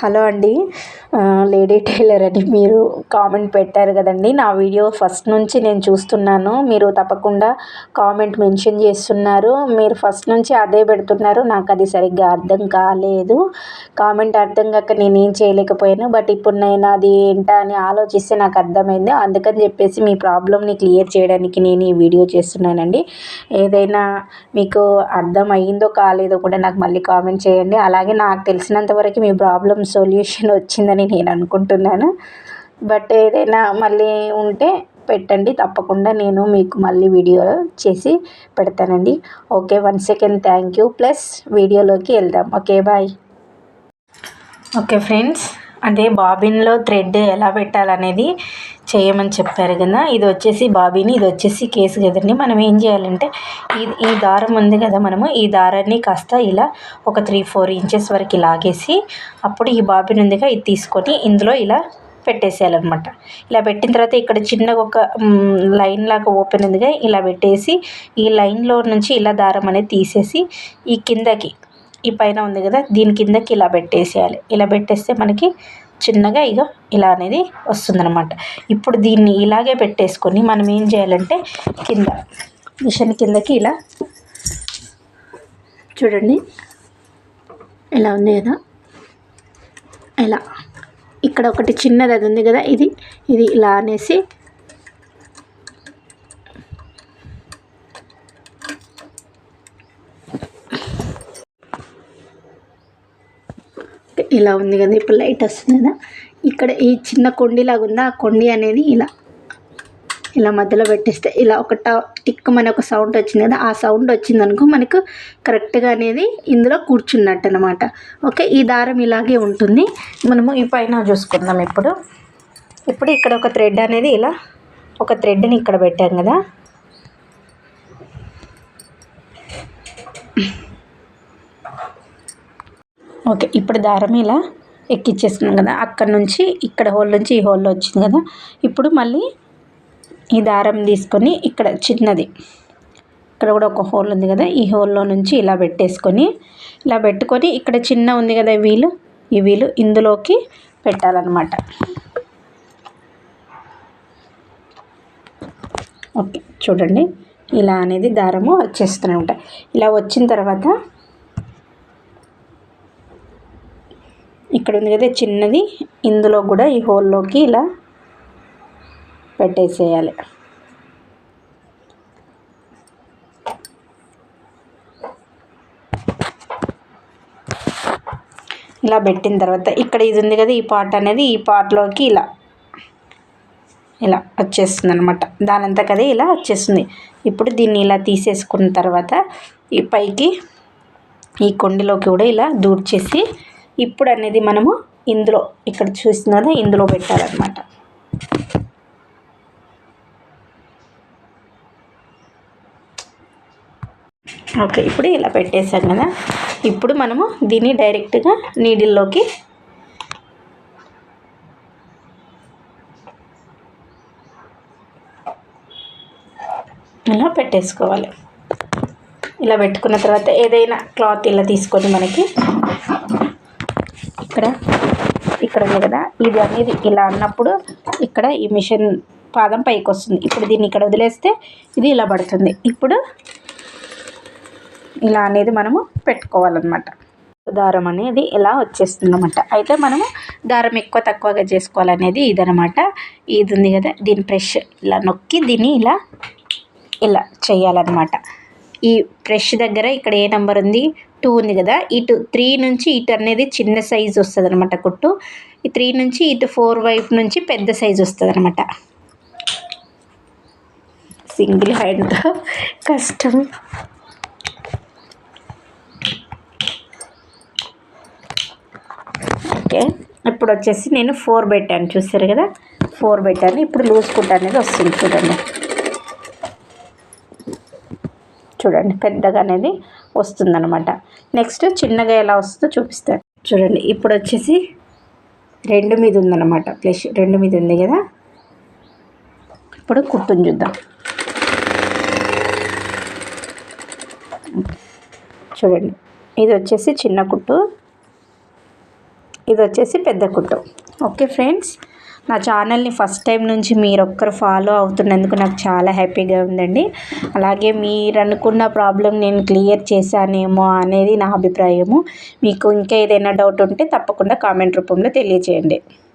Hello అండి. Lady tailor అని మీరు కామెంట్ పెట్టారు కదండి. నా వీడియో ఫస్ట్ నుంచి నేను చూస్తున్నాను. మీరు తప్పకుండా కామెంట్ మెన్షన్ చేస్తున్నారు. మీరు ఫస్ట్ నుంచి అదే పెడుతున్నారు. నాకు అది సరిగ్గా అర్థం కాలేదు. కామెంట్ అర్థం కాక నేనేం చేయలేకపోయాను. బట్ ఇప్పుడు నేను అది ఏంటా అని ఆలోచిస్తే నాకు అర్థమైంది. అందుకని చెప్పేసి మీ ప్రాబ్లమ్ని క్లియర్ చేయడానికి నేను ఈ వీడియో చేస్తున్నానండి. ఏదైనా మీకు అర్థం అయ్యిందో కాలేదో కూడా నాకు మళ్ళీ కామెంట్ చేయండి. అలాగే నాకు తెలిసినంత వరకు మీ ప్రాబ్లం సొల్యూషన్ వచ్చిందని నేను అనుకుంటున్నాను. బట్ ఏదైనా మళ్ళీ ఉంటే పెట్టండి, తప్పకుండా నేను మీకు మళ్ళీ వీడియో చేసి పెడతానండి. Okay, 1 second, thank you. Plus వీడియోలోకి వెళ్దాం. Okay, bye. ఓకే ఫ్రెండ్స్, అదే బాబిన్లో థ్రెడ్ ఎలా పెట్టాలనేది చేయమని చెప్పారు కదా. ఇది వచ్చేసి బాబిన్, ఇది వచ్చేసి కేసు కదండి. మనం ఏం చేయాలంటే ఈ దారం ఉంది కదా, మనము ఈ దారాన్ని కాస్త ఇలా ఒక 3-4 ఇంచెస్ వరకు లాగేసి అప్పుడు ఈ బాబిన్ ఉందిగా ఇది తీసుకొని ఇందులో ఇలా పెట్టేసేయాలన్నమాట. ఇలా పెట్టిన తర్వాత ఇక్కడ చిన్నగా ఒక లైన్ లాగా ఓపెన్ ఉందిగా, ఇలా పెట్టేసి ఈ లైన్లో నుంచి ఇలా దారం అనేది తీసేసి ఈ కిందకి, ఈ పైన ఉంది కదా దీని కిందకి ఇలా పెట్టేసేయాలి. ఇలా పెట్టేస్తే మనకి చిన్నగా ఇలా అనేది వస్తుందన్నమాట. ఇప్పుడు దీన్ని ఇలాగే పెట్టేసుకొని మనం ఏం చేయాలంటే కింద మిషన్ కిందకి ఇలా చూడండి, ఇలా ఉంది కదా, ఇలా ఇక్కడ ఒకటి చిన్నది అది ఉంది కదా, ఇది ఇలా అనేసి ఇలా ఉంది కదా. ఇప్పుడు లైట్ వస్తుంది కదా, ఇక్కడ ఈ చిన్న కొండిలాగా ఉందా, ఆ కొండి అనేది ఇలా మధ్యలో పెట్టేస్తే ఇలా ఒక టిక్ మన ఒక సౌండ్ వచ్చింది కదా, ఆ సౌండ్ వచ్చిందనుకో మనకు కరెక్ట్గా అనేది ఇందులో కూర్చున్నట్టు అనమాట. ఓకే, ఈ దారం ఇలాగే ఉంటుంది. మనము ఈ పైన చూసుకుందాం. ఇప్పుడు ఇక్కడ ఒక థ్రెడ్ అనేది ఇలా ఒక థ్రెడ్ని ఇక్కడ పెట్టాం కదా, ఓకే. ఇప్పుడు దారం ఇలా ఎక్కిచ్చేసుకున్నాం కదా, అక్కడ నుంచి ఇక్కడ హోల్ నుంచి ఈ హోల్లో వచ్చింది కదా. ఇప్పుడు మళ్ళీ ఈ దారం తీసుకొని ఇక్కడ చిన్నది, ఇక్కడ కూడా ఒక హోల్ ఉంది కదా, ఈ హోల్లో నుంచి ఇలా పెట్టేసుకొని ఇలా పెట్టుకొని ఇక్కడ చిన్న ఉంది కదా ఈ వీలు ఇందులోకి పెట్టాలన్నమాట. ఓకే, చూడండి, ఇలా అనేది దారము వచ్చేస్తూనే ఉంటాయి. ఇలా వచ్చిన తర్వాత ఇక్కడ ఉంది కదా చిన్నది, ఇందులో కూడా ఈ హోల్లోకి ఇలా పెట్టేసేయాలి. ఇలా పెట్టిన తర్వాత ఇక్కడ ఇది ఉంది కదా, ఈ పార్ట్ అనేది ఈ పార్ట్లోకి ఇలా వచ్చేస్తుంది అనమాట. దానంతకదే ఇలా వచ్చేస్తుంది. ఇప్పుడు దీన్ని ఇలా తీసేసుకున్న తర్వాత ఈ పైకి ఈ కొండిలోకి కూడా ఇలా దూర్చేసి ఇప్పుడు అనేది మనము ఇందులో ఇక్కడ చూస్తున్న కదా ఇందులో పెట్టాలన్నమాట. ఓకే, ఇప్పుడు ఇలా పెట్టేసాం కదా. ఇప్పుడు మనము దీన్ని డైరెక్ట్గా నీడిల్లోకి ఇలా పెట్టేసుకోవాలి. ఇలా పెట్టుకున్న తర్వాత ఏదైనా క్లాత్ ఇలా తీసుకొని మనకి ఇక్కడ ఉంది కదా, ఇది అనేది ఇలా అన్నప్పుడు ఇక్కడ ఈ మిషన్ పాదం పైకి వస్తుంది. ఇప్పుడు దీన్ని ఇక్కడ వదిలేస్తే ఇది ఇలా పడుతుంది. ఇప్పుడు ఇలా అనేది మనము పెట్టుకోవాలన్నమాట. దారం అనేది ఇలా వచ్చేస్తుంది అన్నమాట. అయితే మనము దారం ఎక్కువ తక్కువగా చేసుకోవాలనేది ఇదనమాట. ఇది ఉంది కదా, దీని ప్రెష్ ఇలా నొక్కి దీన్ని ఇలా చేయాలన్నమాట. ఈ ప్రెష్ దగ్గర ఇక్కడ ఏ నెంబర్ ఉంది, 2 ఉంది కదా, ఇటు 3 నుంచి ఇటు అనేది చిన్న సైజు వస్తుంది అనమాట కుట్టు. ఈ 3 నుంచి ఇటు 4 వైపు నుంచి పెద్ద సైజు వస్తుంది అనమాట. సింగిల్ హ్యాండ్తో కష్టం. ఓకే, ఇప్పుడు వచ్చేసి నేను 4 పెట్టాను, చూస్తారు కదా, 4 పెట్టాను. ఇప్పుడు లూజ్ కుట్టు అనేది వస్తుంది. చూడండి పెద్దగా అనేది వస్తుందన్నమాట. నెక్స్ట్ చిన్నగా ఎలా వస్తుందో చూపిస్తాను. చూడండి, ఇప్పుడు వచ్చేసి 2 మీద ఉందన్నమాట, ప్లస్ 2 మీద ఉంది కదా. ఇప్పుడు కుట్టుని చూద్దాం. చూడండి, ఇది వచ్చేసి చిన్న కుట్టు, ఇది వచ్చేసి పెద్ద కుట్టు. ఓకే ఫ్రెండ్స్, నా ఛానల్ని ఫస్ట్ టైం నుంచి మీరు ఒక్కరు ఫాలో అవుతున్నందుకు నాకు చాలా హ్యాపీగా ఉందండి. అలాగే మీరు అనుకున్న ప్రాబ్లం నేను క్లియర్ చేశానేమో అనేది నా అభిప్రాయము. మీకు ఇంకా ఏదైనా డౌట్ ఉంటే తప్పకుండా కామెంట్ రూపంలో తెలియజేయండి.